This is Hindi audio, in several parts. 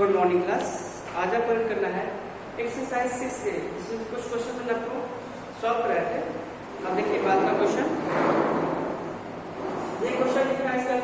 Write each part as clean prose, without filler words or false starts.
Good morning class. आज आपको करना है एक्सरसाइज 6A। इसमें कुछ क्वेश्चन आपको सॉल्व कराए थे। अब देखिए बाद का क्वेश्चन, ये क्वेश्चन लिखा है इसका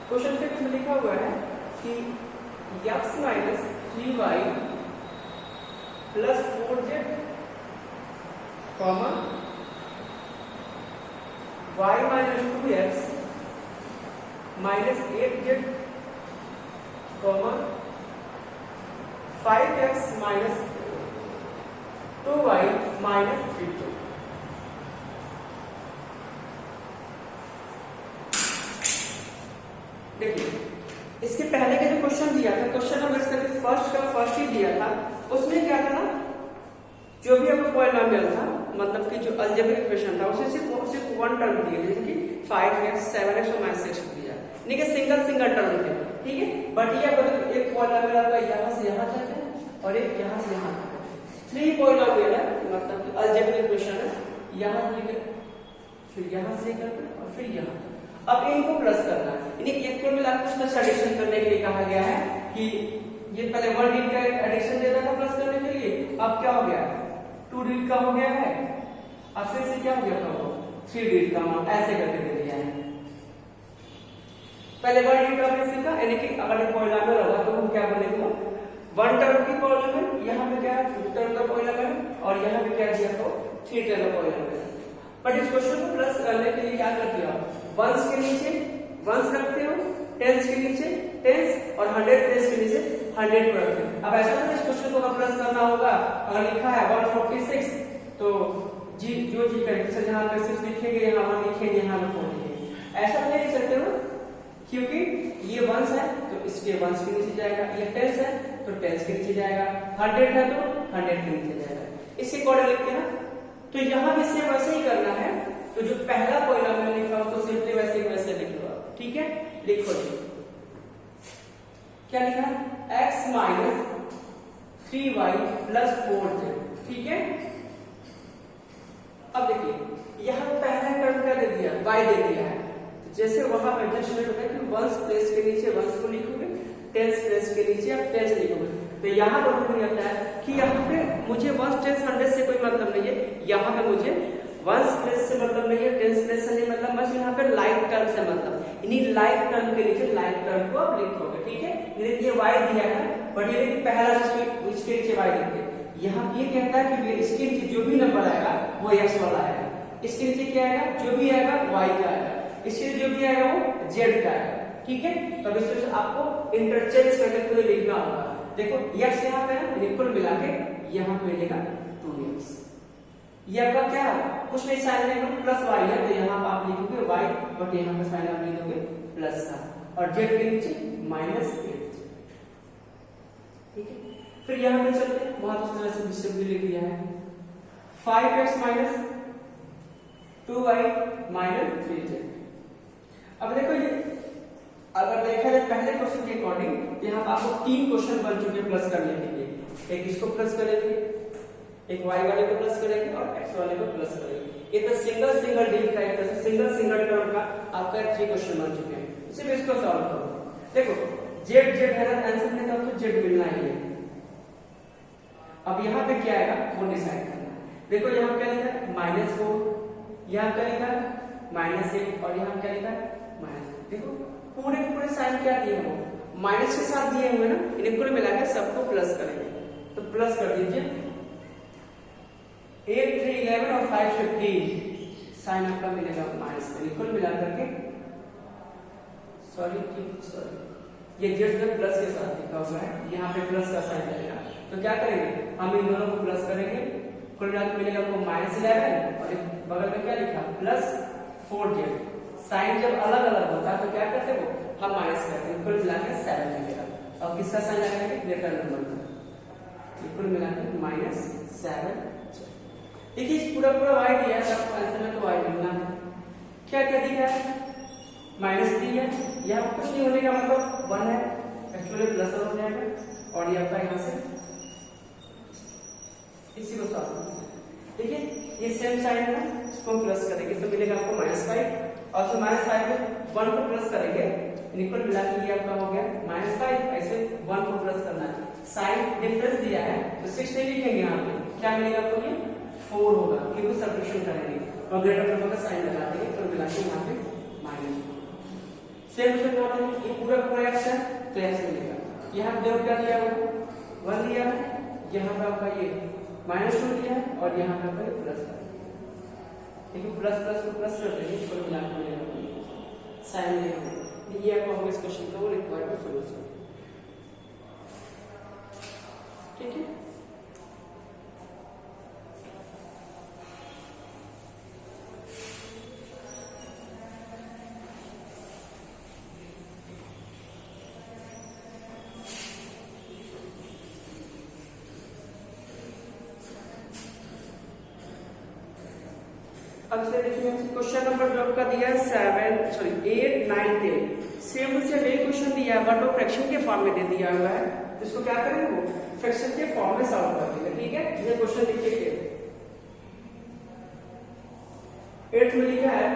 क्वेश्चन फिफ्थ में लिखा हुआ है कि x minus 3y plus 4z comma y minus 2x minus 8z comma 5x minus 2y minus 3z। देखिए इसके पहले का जो क्वेश्चन दिया था, क्वेश्चन नंबर इसका फर्स्ट का फर्स्ट ही दिया था, उसमें क्या था ना, जो भी आपको पॉलिनोमियल था, मतलब कि जो अलजेब्रिक इक्वेशन था उसे सिर्फ वन टर्म दिया, जैसे कि 5x 7x और -x दिया, नहीं कि सिंगल टर्म थे, ठीक है। बट ये मतलब एक पॉलिनोमियल आपका यहाँ से यहाँ तक है और एक यहाँ से यहाँ तक है। थ्री पॉलिनोमियल है, मतलब कि अलजेब्रिक इक्वेशन है, यहाँ लेकर फिर यहाँ से करके और फिर यहाँ तक। अब इनको प्लस करना है, यानी एक को मिला के उसका एडिशन करने के लिए कहा गया है कि ये पहले 1 डिजिट का एडिशन देता था प्लस करने के लिए, अब क्या हो गया है 2 डिजिट का हो गया है, अब फिर से क्या हो गया था 3 डिजिट का, हम ऐसे करके दे दिया है। पहले 1 डिजिट का हमने सीखा, यानी कि अगर पॉलिनोमियल होगा तो हम क्या बनेगा 1 टर्म की पॉलिनोमियल, यहाँ पे क्या है 2 टर्म का पॉलिनोमियल और यहाँ पे क्या दिया तो 3 टर्म का पॉलिनोमियल। बट इस क्वेश्चन को प्लस करने के लिए क्या करते हो, वंस के नीचे वंस रखते हो, टेंस के नीचे टेंस और 100 प्लेस के नीचे 100 को रखते हो। अब ऐसा नहीं इस क्वेश्चन को प्लस करना होगा, अगर लिखा है 146 तो जी जो जी करेंगे जहां पे सिर्फ लिखेंगे यहाँ लिखेंगे यहाँ लिखेंगे, ऐसा नहीं लिख सकते हो, क्योंकि ये वंस है तो इसके वंस के नीचे जाएगा, ये टेंस है तो टेंस के नीचे जाएगा, 100 है तो 100 के नीचे जाएगा, इसके अकॉर्डिंग लिखते हैं ना। तो यहाँ भी सेम वैसे ही करना है, तो जो पहला पॉलिनोमियल लिखा हो तो सिंपली वैसे लिख लो, ठीक है। लिखो जी क्या लिखा है x minus 3y plus 4z, ठीक है। अब देखिए यहाँ पहला टर्म क्या दे दिया y दे दिया है, तो जैसे वहां पर एडजस्टमेंट होता है कि वंस प्लेस के नीचे वंस को लिखोगे, टेंस प्लेस के नीचे आप टेंस लिखोगे, तो यहाँ पर मुझे लगता है कि यहाँ पे मुझे वंस टेंस 100 से कोई मतलब नहीं है, यहाँ पे मुझे वंस प्लेस से मतलब नहीं है, टेंस प्लेस से नहीं मतलब, बस यहाँ पे लाइक टर्म से मतलब, इन्हीं लाइक टर्म के नीचे लाइक टर्म को आप लिखोगे, ठीक है। ये y दिया है बट ये पहला इसके नीचे y लिखते हैं, यहाँ ये कहता है कि इसके नीचे जो भी नंबर आएगा वो x वाला आएगा, इसके नीचे क्या आएगा जो भी आएगा y का आएगा, इसके जो भी आएगा वो z का आएगा, ठीक है। तो इस तरह से आपको इंटरचेंज करके कोई लिखना होगा। देखो x यहाँ पे है, कुल मिला के यहाँ पे मिलेगा 2x, ये आपका क्या कुछ नहीं साइन लेंगे प्लस y है, तो यहाँ आप लिखोगे y बट यहाँ पे साइन आप लिखोगे प्लस का, और z के नीचे माइनस 8, ठीक है। फिर यहाँ पे चलते हैं, बहुत इस तरह से सिंपली लिख दिया है 5x minus 2y minus 3z। अब देखो ये अगर देखा जाए पहले क्वेश्चन के अकॉर्डिंग, यहाँ आपको 3 क्वेश्चन बन चुके हैं प्लस करने के लिए, एक इसको प्लस करेंगे, एक y वाले को प्लस करेंगे और x वाले को प्लस करेंगे। ये तो सिंगल डिजिट का एक तरह से सिंगल टर्म का आपका 3 क्वेश्चन बन चुके हैं। सिर्फ इसको सॉल्व करो। देखो z है ना, आंसर में तो z मिलना ही है। अब यहाँ पे क्या आएगा वो डिसाइड करना है। देखो यहाँ क्या लिखा है -4, यहाँ क्या लिखा है -8 और यहाँ क्या लिखा है -। देखो पूरे साइन क्या दिए हैं वो माइनस के साथ दिए हुए ना, इन्हें कुल मिला के सबको प्लस करेंगे, तो प्लस कर दीजिए 8 3 11 और 5 15, साइन आपका मिलेगा माइनस का, कुल मिला करके सॉरी ये जेड में प्लस के साथ लिखा हुआ है, यहाँ पे प्लस का साइन लगेगा, तो क्या करेंगे हम इन दोनों को प्लस करेंगे, कुल मिला के मिलेगा आपको -11 और बगल में क्या लिखा प्लस 4z। साइन जब अलग अलग होता है तो क्या करते हो हम माइनस करते हैं, कुल मिला के 7 मिलेगा, और किसका साइन लगाएंगे ग्रेटर नंबर का, कुल मिला के -7। देखिए पूरा y दिया है, आपको आंसर में तो y मिलना है। क्या दिया है -3 है, यहाँ कुछ नहीं होने का मतलब 1 है, एक्चुअली प्लस हो जाएगा, और ये आपका यहाँ से इसी को सॉल्व। देखिए ये सेम साइन है, इसको प्लस करेंगे तो मिलेगा आपको -5 और फिर -5 में 1 को प्लस करेंगे, इक्वल मिला के ये आपका हो गया -5, ऐसे 1 को प्लस करना है, साइन डिफरेंस दिया है तो 6 नहीं लिखेंगे, यहाँ पे क्या मिलेगा आपको, ये 4 होगा क्योंकि सब्ट्रैक्शन करेंगे और ग्रेटर नंबर का साइन लगा देंगे, तो मिला के यहाँ पे -4। सेम ये पूरा पूरा x है तो x मिलेगा, यहाँ पे क्या दिया हुआ 1 दिया है, यहाँ पे आपका ये -2 दिया है और यहाँ पे आपका प्लस है, ठीक है, प्लस प्लस को प्लस कर देंगे, इसको मिला के मिलेगा साइन मिलेगा। ये आपका होगा इस क्वेश्चन का वो रिक्वायर्ड सॉल्यूशन, ठीक है। अब से देखिए क्वेश्चन नंबर जो आपका दिया है 8, 9, 10 सेम उससे वही क्वेश्चन दिया है बट वो फ्रैक्शन के फॉर्म में दे दिया हुआ है, तो इसको क्या करेंगे वो फ्रैक्शन के फॉर्म में सॉल्व कर देंगे, ठीक है। ये क्वेश्चन लिखिए 8 में लिखा है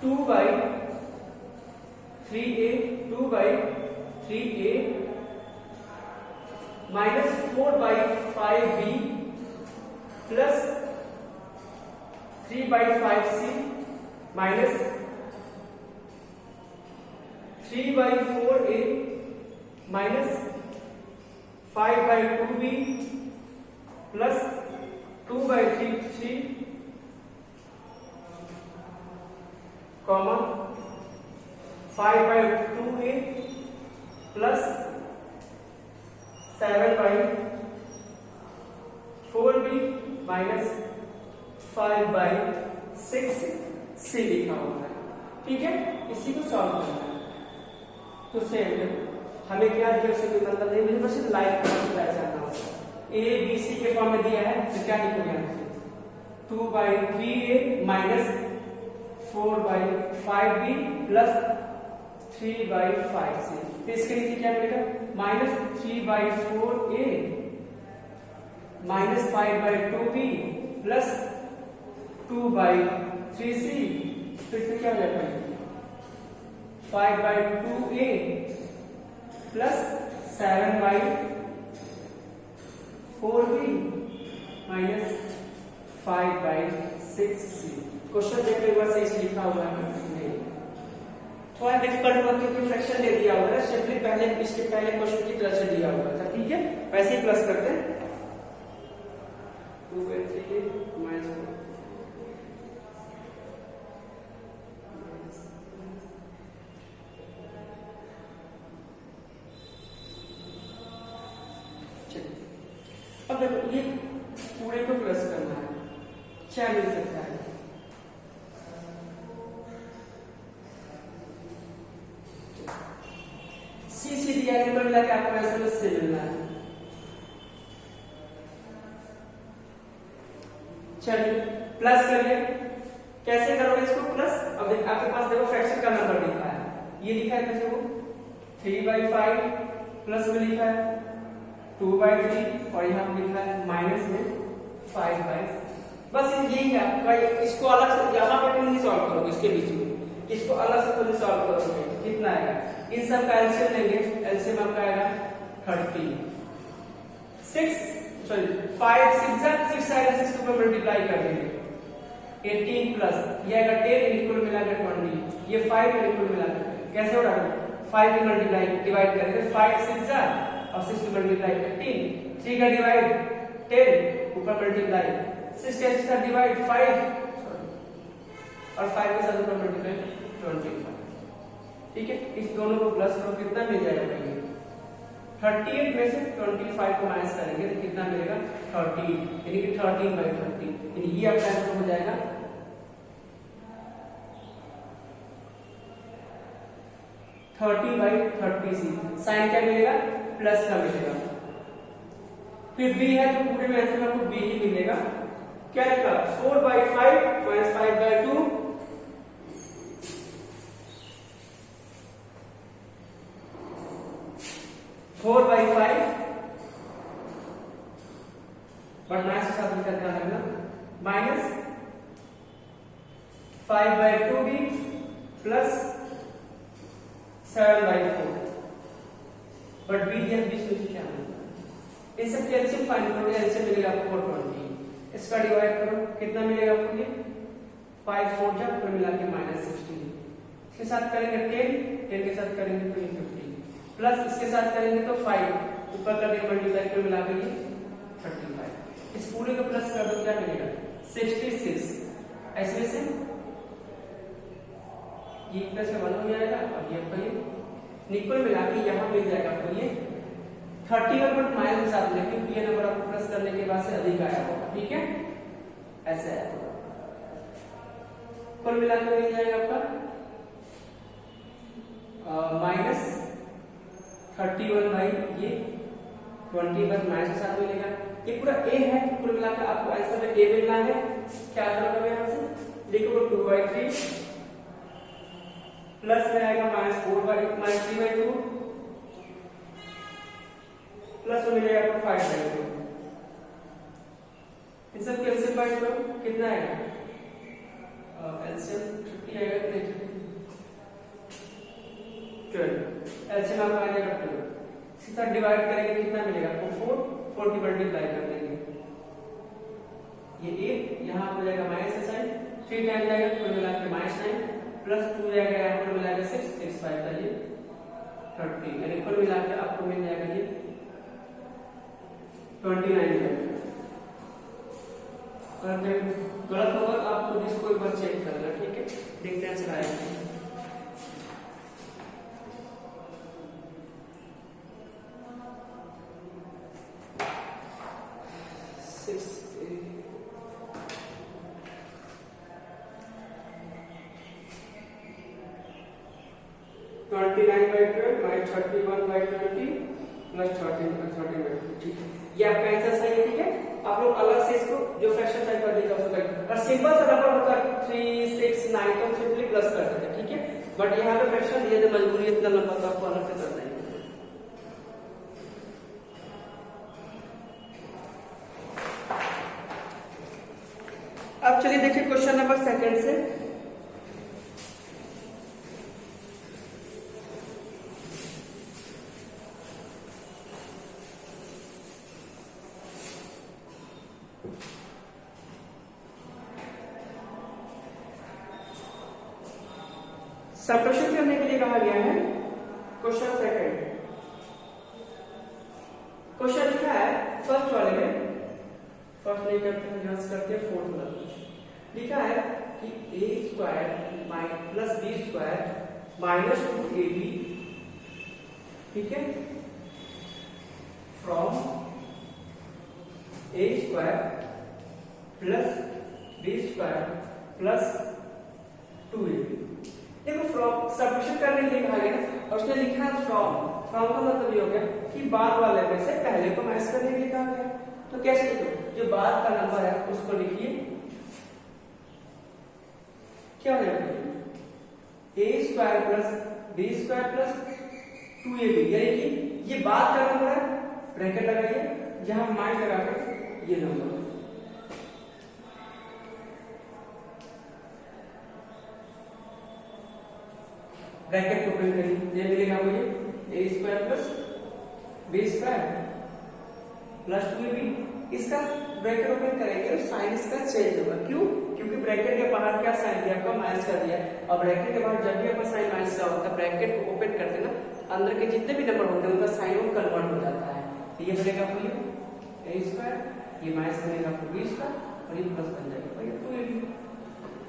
2/3a minus 4/5b plus 3/5c minus 3/4a minus 5/2b plus 2/3 comma 5/2a plus 7/4b minus 5/6c लिखा हुआ है, ठीक है। इसी को सॉल्व करना है, तो सेम हमें क्या दिया उससे कोई मतलब नहीं, मुझे बस लाइक करना चाहता हूँ। a b c के फॉर्म में दिया है तो क्या लिखोगे, 2/3a minus 4/5b plus 3/5c, तो इसके नीचे क्या मिलेगा minus 3/4a minus 5/2b plus 2/3c, तो इसमें क्या हो जाएगा 5/2a plus 7/4b minus 5/6c। Question देखने के बाद सही लिखा हुआ है, थोड़ा डिफिकल्ट होगा क्योंकि फ्रैक्शन दे दिया हुआ है, सिंपली पहले इसके पहले क्वेश्चन की तरह से दिया हुआ था, ठीक है। वैसे ही प्लस करते हैं 2/3 माइनस अब देखो ये पूरे को प्लस करना है, क्या मिल सकता है सी सी दिया है, मिला के आपको ऐसा से मिलना है। चलिए प्लस करिए, कैसे करोगे इसको प्लस, अब देख आपके पास देखो फ्रैक्शन का नंबर लिखा है, ये लिखा है कैसे वो 3/5 प्लस में लिखा है 2/3 और यहाँ पे लिखा है माइनस में 5/, बस यही है आपका। इसको अलग से यहाँ पे नहीं सॉल्व करोगे, इसके बीच में इसको अलग से तुम सॉल्व करोगे, कितना आएगा, इन सब का एलसीएम लेंगे, एलसीएम आपका आएगा 30, 5 6 आएगा, 6 को मल्टीप्लाई कर देंगे 18 प्लस ये आएगा 10 इक्वल मिला के 20, ये 5 इक्वल मिला के कैसे हो रहा है 5 में मल्टीप्लाई डिवाइड करेंगे, 5 6 और 6 में मल्टीप्लाई 15, 3 का डिवाइड 10 ऊपर मल्टीप्लाई 6 के साथ डिवाइड 5 और 5 के साथ ऊपर मल्टीप्लाई 25, ठीक है। इस दोनों को प्लस करो कितना मिल जाएगा, 38 में से 25 को माइनस करेंगे तो कितना मिलेगा 30, यानी कि 13/30, यानी ये आपका आंसर हो जाएगा 30/30c। साइन क्या मिलेगा प्लस का मिलेगा, फिर b है तो पूरे में आंसर में आपको b ही मिलेगा। क्या लिखा 4/5 माइनस 5/2 4/5 बट माइनस के साथ क्या करना minus 5/2b plus 7/4, but b या बीच में से क्या मिलता है? इन सब कैल्शियम फाइंड करोगे, एलसीएम मिलेगा आपको 420, इसका डिवाइड करो कितना मिलेगा आपको ये 5 4 जा पर मिला के -16, इसके साथ करेंगे 10 के साथ करेंगे तो 15 प्लस इसके साथ करेंगे तो 5 ऊपर कर देंगे मल्टीप्लाई कर मिला के 35, इस पूरे को प्लस कर दो क्या मिलेगा 66, ऐसे से ये प्लस से 1 हो जाएगा और ये आपका ये निकल मिला के यहाँ मिल जाएगा आपको ये 31 बट माइनस के साथ में, क्योंकि ये नंबर आपको प्लस करने के बाद से अधिक आया होगा, ठीक है ऐसे आया होगा, कुल मिला के मिल जाएगा आपका -31 बाई ये 21 माइनस के साथ मिलेगा, ये पूरा a है, कुल मिला के आपको आंसर में a मिलना है, क्या करोगे यहाँ से लिखोगे 2/3 प्लस में आएगा -3/2 प्लस में मिलेगा आपको 5/2, इन सब के एलसीएम बाइट करो कितना आएगा, एलसीएम 50 आएगा 12, एलसीएम आपका आ जाएगा 12, इसके साथ डिवाइड करेंगे कितना मिलेगा आपको 4 की मल्टीप्लाई कर देंगे, ये 8 यहाँ हो जाएगा माइनस का साइन, 3 टाइम जाएगा कुल मिला के -9 प्लस 2 जाएगा यहाँ पर मिला के 6 6 5 का ये 30, यानी कुल मिला के आपको मिल जाएगा ये 29। अगर गलत होगा तो आपको इसको एक बार चेक करना, ठीक है देखते हैं चला आएगा। 29/12 माइनस 31/20 प्लस 13/20, ठीक है ये आपका आंसर सही है, ठीक है आप लोग अलग से इसको जो फ्रैक्शन टाइप कर देगा उसको करेंगे, और सिंपल सा नंबर होता 3 6 9 तो सिंपली प्लस कर देते हैं, ठीक है बट यहाँ पे फ्रैक्शन दिए थे मजबूरी इतना लंबा तो आपको अलग से करना है। अब चलिए देखिए क्वेश्चन नंबर सेकंड से, सब्ट्रैक्शन करने के लिए कहा गया है। क्वेश्चन सेकंड, क्वेश्चन लिखा है फर्स्ट वाले में, फर्स्ट नहीं करते हैं यहां से करते हैं फोर्थ वाला, लिखा है कि a² plus b² minus 2ab, ठीक है from a² plus b² plus 2ab। देखो फ्रॉम सब्ट्रैक्शन करने के लिए कहा गया और उसने लिखा है फ्रॉम का मतलब ये हो गया कि बाद वाले में से पहले को माइनस करने के लिए कहा गया, तो कैसे लिखो जो बाद का नंबर है उसको लिखिए क्या हो जाएगा a² plus b² plus 2ab, यानी कि ये बाद का नंबर है, ब्रैकेट लगाइए जहां माइनस लगाकर ये नंबर, ब्रैकेट ओपन करिए, ये मिलेगा मुझे a² plus b² plus 2ab, इसका ब्रैकेट ओपन करेंगे तो साइन इसका चेंज होगा, क्यों क्योंकि ब्रैकेट के बाहर क्या साइन दिया आपका माइनस कर दिया, और ब्रैकेट के बाहर जब भी आपका साइन माइनस का होता है ब्रैकेट को ओपन करते ना अंदर के जितने भी नंबर होते हैं उनका साइन वो कन्वर्ट हो जाता है, तो ये बनेगा आपको ये a², ये माइनस बनेगा आपको b² और ये प्लस बन जाएगा ये 2ab।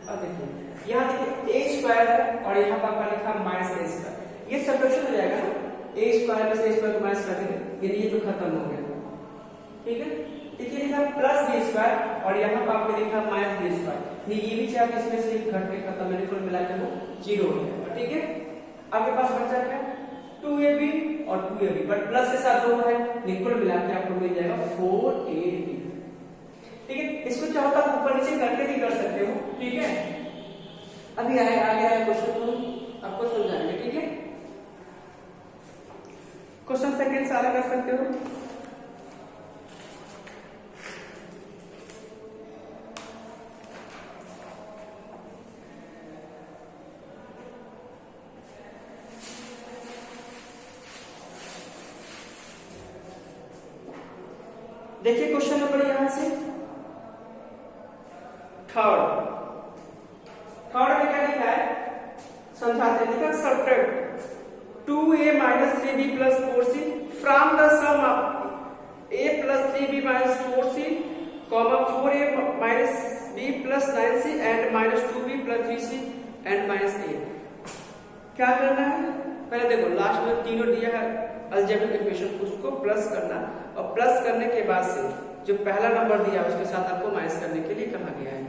अब देखिए यहाँ देखिए a² है और यहाँ पर आपका लिखा माइनस a², ये सब्ट्रैक्शन हो जाएगा ना, a² में से a² को माइनस कर देंगे यानी ये तो खत्म हो गया, ठीक है देखिए लिखा प्लस b² और यहाँ पर आपने लिखा माइनस b², ये भी चाहे इसमें से घट के खत्म है, कुल मिला के वो 0 हो जाएगा, ठीक है आपके पास बचा क्या 2ab और 2ab, बट प्लस के साथ 2 है, कुल मिला के आपको मिल जाएगा 4ab, ठीक है इसको चाहो तो आप ऊपर नीचे करके भी कर सकते हो, ठीक है अभी आगे आए क्वेश्चन को आपको समझाएंगे, ठीक है क्वेश्चन सेकंड सारा कर सकते हो। देखिए क्वेश्चन नंबर यहां से थर्ड में क्या लिखा है, समझाते हैं। लिखा subtract 2a minus 3b plus 4c from the sum of a plus 3b minus 4c, 4a minus b plus 9c and minus 2b plus 3c and minus a। क्या करना है, पहले देखो लास्ट में तीनों दिया है अलजेब्रिक इक्वेशन, उसको प्लस करना, और प्लस करने के बाद से जो पहला नंबर दिया उसके साथ आपको माइनस करने के लिए कहा गया है।